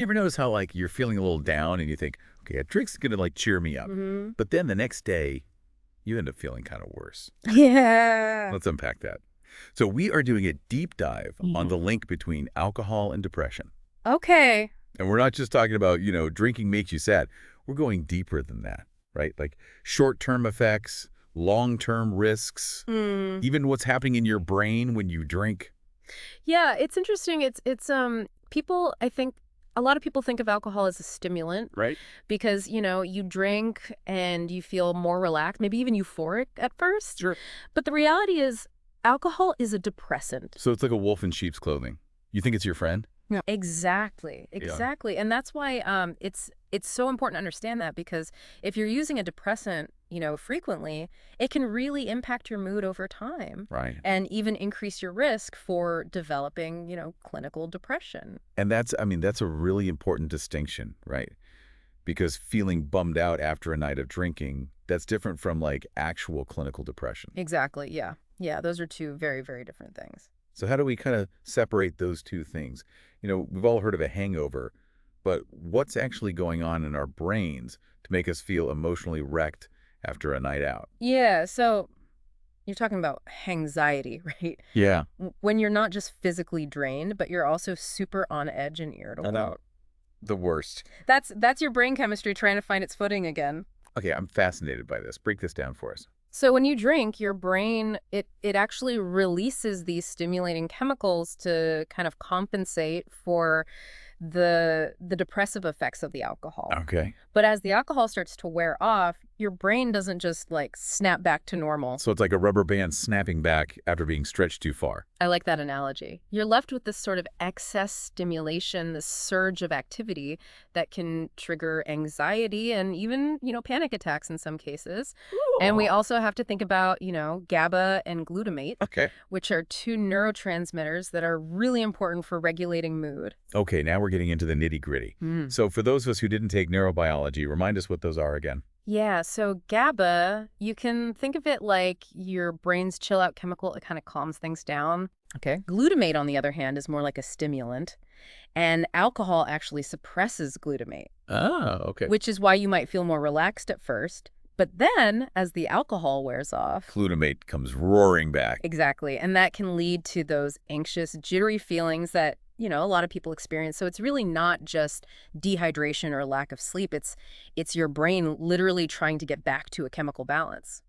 You ever notice how, like, you're feeling a little down and you think, okay, a drink's going to, like, cheer me up. Hmm. But then the next day, you end up feeling kind of worse. Yeah. Let's unpack that. So we are doing a deep dive on Mhm. the link between alcohol and depression. Okay. And we're not just talking about, drinking makes you sad. We're going deeper than that, right? Like short-term effects, long-term risks, Hmm. even what's happening in your brain when you drink. Yeah, it's interesting. It's people, I think a lot of people think of alcohol as a stimulant Right. because, you drink and you feel more relaxed, maybe even euphoric at first. Sure. But the reality is alcohol is a depressant. So it's like a wolf in sheep's clothing. You think it's your friend? Yeah. Exactly. Yeah. Exactly. And that's why it's so important to understand that because if you're using a depressant, frequently, it can really impact your mood over time Right. and even increase your risk for developing, clinical depression. And that's a really important distinction, right? Because feeling bummed out after a night of drinking, that's different from like actual clinical depression. Exactly. Yeah. Yeah, those are two very, very different things. So how do we kind of separate those two things? We've all heard of a hangover, but what's actually going on in our brains to make us feel emotionally wrecked after a night out? Yeah, so you're talking about anxiety, right? Yeah, When you're not just physically drained, but you're also super on edge and I irritable. know. The worst. That's your brain chemistry trying to find its footing again. Okay, I'm fascinated by this. Break this down for us. So when you drink, your brain it actually releases these stimulating chemicals to kind of compensate for the depressive effects of the alcohol. Okay. But as the alcohol starts to wear off, your brain doesn't just like snap back to normal. So it's like a rubber band snapping back after being stretched too far. I like that analogy. You're left with this sort of excess stimulation, this surge of activity that can trigger anxiety and even, panic attacks in some cases. And we Oh. also have to think about, GABA and glutamate, Okay. which are two neurotransmitters that are really important for regulating mood. Okay, now we're getting into the nitty-gritty. Mm. So for those of us who didn't take neurobiology, remind us what those are again. Yeah, so GABA, you can think of it like your brain's chill out chemical. It kind of calms things down. Okay. Glutamate, on the other hand, is more like a stimulant. And alcohol actually suppresses glutamate, Oh, okay. which is why you might feel more relaxed at first. But then, as the alcohol wears off, Glutamate comes roaring back. exactly, and that can lead to those anxious, jittery feelings that, a lot of people experience. So it's really not just dehydration or lack of sleep. It's your brain literally trying to get back to a chemical balance.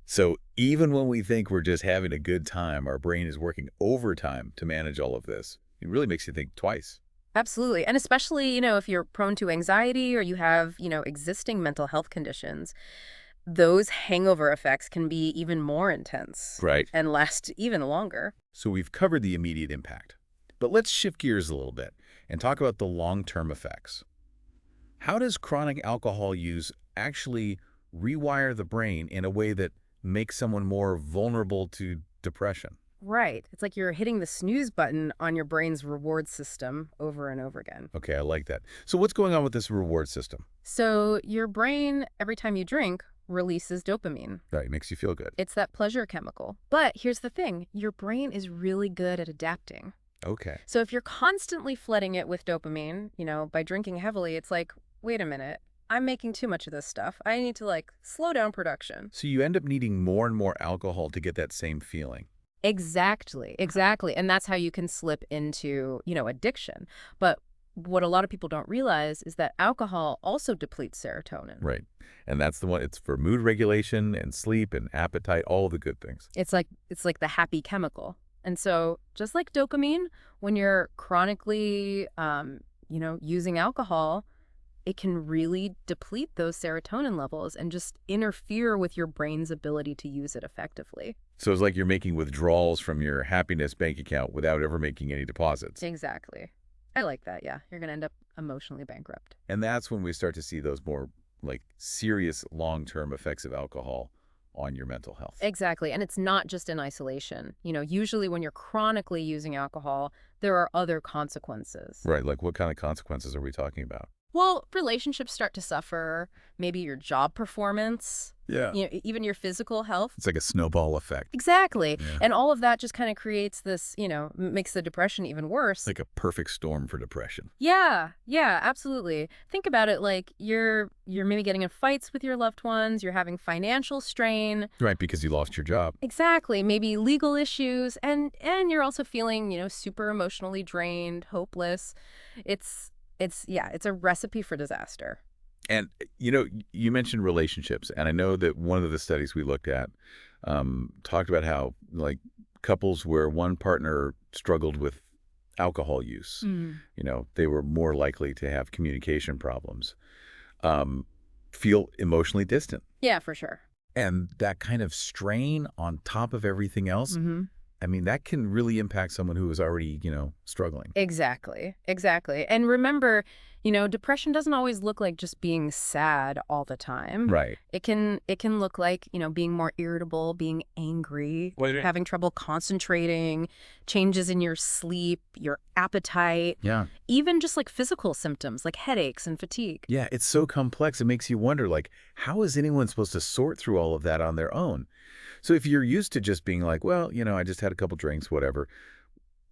So even when we think we're just having a good time, our brain is working overtime to manage all of this. It really makes you think twice. Absolutely. And especially, if you're prone to anxiety or you have, existing mental health conditions, those hangover effects can be even more intense Right. and last even longer. So we've covered the immediate impact. But let's shift gears a little bit and talk about the long-term effects. How does chronic alcohol use actually rewire the brain in a way that makes someone more vulnerable to depression? Right. It's like you're hitting the snooze button on your brain's reward system over and over again. Okay, I like that. So what's going on with this reward system? So your brain, every time you drink, releases dopamine. Right, makes you feel good. It's that pleasure chemical. But here's the thing, your brain is really good at adapting. Okay. So if you're constantly flooding it with dopamine, by drinking heavily, it's like, wait a minute, I'm making too much of this stuff. I need to slow down production. So you end up needing more and more alcohol to get that same feeling. Exactly, exactly. And that's how you can slip into, addiction. But what a lot of people don't realize is that alcohol also depletes serotonin. Right. And that's the one, it's for mood regulation and sleep and appetite, all the good things. It's like the happy chemical. And so just like dopamine, when you're chronically, using alcohol, it can really deplete those serotonin levels and just interfere with your brain's ability to use it effectively. So it's like you're making withdrawals from your happiness bank account without ever making any deposits. Exactly. I like that, yeah. You're going to end up emotionally bankrupt. And that's when we start to see those more like serious long-term effects of alcohol on your mental health. Exactly. And it's not just in isolation. Usually when you're chronically using alcohol, there are other consequences. Right. Like what kind of consequences are we talking about? Well, relationships start to suffer, maybe your job performance, Yeah. even your physical health. It's like a snowball effect. Exactly. Yeah. And all of that just kind of creates this, makes the depression even worse. Like a perfect storm for depression. Yeah, yeah, absolutely. Think about it like you're maybe getting in fights with your loved ones, you're having financial strain. Right, because you lost your job. Exactly, maybe legal issues, and you're also feeling, super emotionally drained, hopeless. It's a recipe for disaster. And, you mentioned relationships, and I know that one of the studies we looked at talked about how, like, couples where one partner struggled with alcohol use, Mm. they were more likely to have communication problems, um, feel emotionally distant. Yeah, for sure. And that kind of strain on top of everything else, Hmm. I mean, that can really impact someone who is already, struggling. Exactly. Exactly. And remember, depression doesn't always look like just being sad all the time. Right. It can look like, being more irritable, being angry, having trouble concentrating, changes in your sleep, your appetite, Yeah. even just like physical symptoms like headaches and fatigue. Yeah, it's so complex. It makes you wonder, like, how is anyone supposed to sort through all of that on their own? So if you're used to just being like, well, I just had a couple drinks, whatever,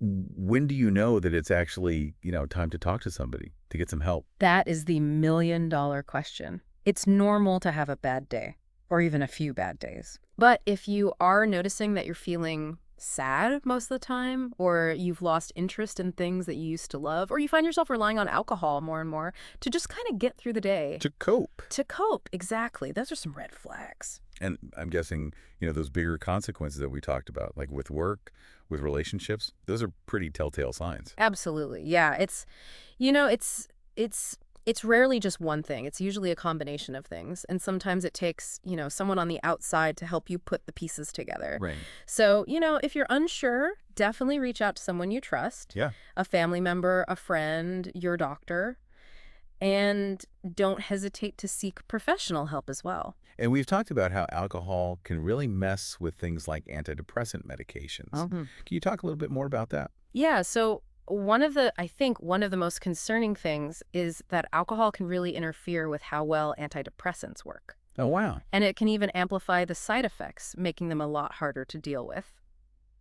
when do you know that it's actually, time to talk to somebody to get some help? That is the million-dollar question. It's normal to have a bad day, or even a few bad days. But if you are noticing that you're feeling sad most of the time, or you've lost interest in things that you used to love, or you find yourself relying on alcohol more and more to just kind of get through the day. To cope. To cope, exactly. Those are some red flags. And I'm guessing, those bigger consequences that we talked about, like with work, with relationships, those are pretty telltale signs. Absolutely. Yeah, it's rarely just one thing. It's usually a combination of things. And sometimes it takes, someone on the outside to help you put the pieces together. Right. So, if you're unsure, definitely reach out to someone you trust. Yeah. A family member, a friend, your doctor. And don't hesitate to seek professional help as well. And we've talked about how alcohol can really mess with things like antidepressant medications. Can you talk a little bit more about that? Yeah, so I think one of the most concerning things is that alcohol can really interfere with how well antidepressants work. Oh, wow. And it can even amplify the side effects, making them a lot harder to deal with.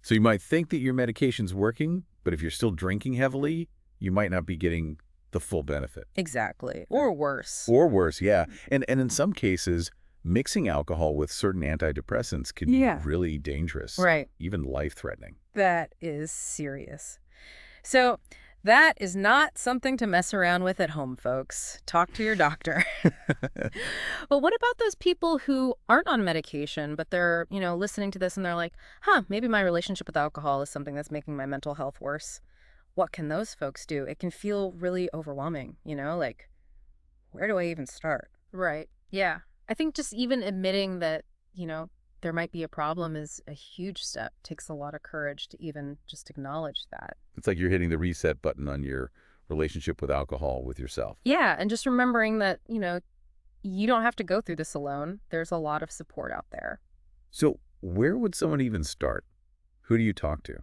So you might think that your medication's working, but if you're still drinking heavily, you might not be getting the full benefit. Exactly. Or worse. Or worse, yeah. And in some cases, mixing alcohol with certain antidepressants can be Yeah. really dangerous. Right. Even life-threatening. That is serious. So that is not something to mess around with at home, folks. Talk to your doctor. But what about those people who aren't on medication, but they're, listening to this and they're like, maybe my relationship with alcohol is something that's making my mental health worse. What can those folks do? It can feel really overwhelming, like, where do I even start? Right. Yeah. I think just even admitting that, there might be a problem is a huge step. Takes a lot of courage to even just acknowledge that. It's like you're hitting the reset button on your relationship with alcohol with yourself. Yeah. And just remembering that, you don't have to go through this alone. There's a lot of support out there. So where would someone even start? Who do you talk to?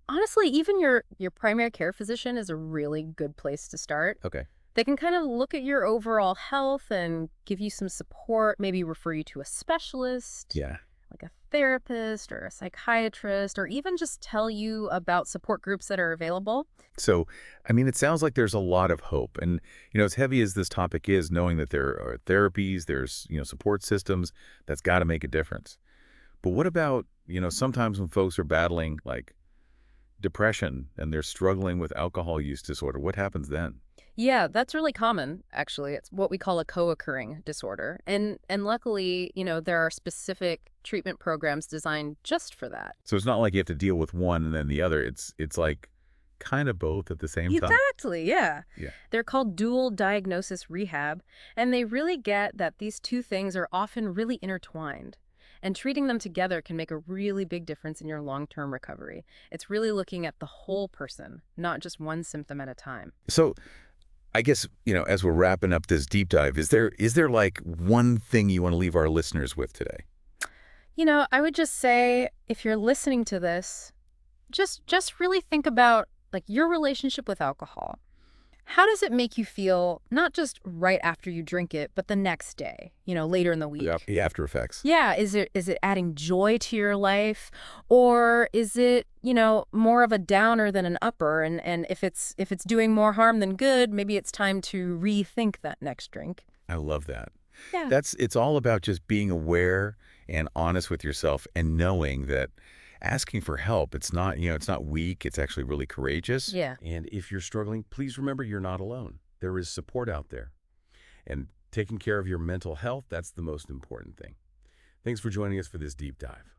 Honestly, even your primary care physician is a really good place to start. Okay. They can kind of look at your overall health and give you some support, maybe refer you to a specialist, Yeah. like a therapist or a psychiatrist, or even just tell you about support groups that are available. So, I mean, it sounds like there's a lot of hope. And, as heavy as this topic is, knowing that there are therapies, there's, support systems, that's got to make a difference. But what about, sometimes when folks are battling, like, depression and they're struggling with alcohol use disorder, what happens then? Yeah, that's really common, actually. It's what we call a co-occurring disorder. And luckily, there are specific treatment programs designed just for that. So it's not like you have to deal with one and then the other. It's like kind of both at the same time. Exactly, yeah. Yeah. They're called dual diagnosis rehab, and they really get that these two things are often really intertwined. And treating them together can make a really big difference in your long-term recovery. It's really looking at the whole person, not just one symptom at a time. So I guess, as we're wrapping up this deep dive, is there like one thing you want to leave our listeners with today? I would just say, if you're listening to this, just really think about, like, your relationship with alcohol. How does it make you feel, not just right after you drink it, but the next day, later in the Yep. week? The after effects. Yeah, is it adding joy to your life, or is it, more of a downer than an upper? And if it's doing more harm than good, maybe it's time to rethink that next drink. I love that. Yeah. It's all about just being aware and honest with yourself and knowing that asking for help, it's not weak, it's actually really courageous. Yeah. And if you're struggling, please remember you're not alone. There is support out there. And taking care of your mental health, that's the most important thing. Thanks for joining us for this deep dive.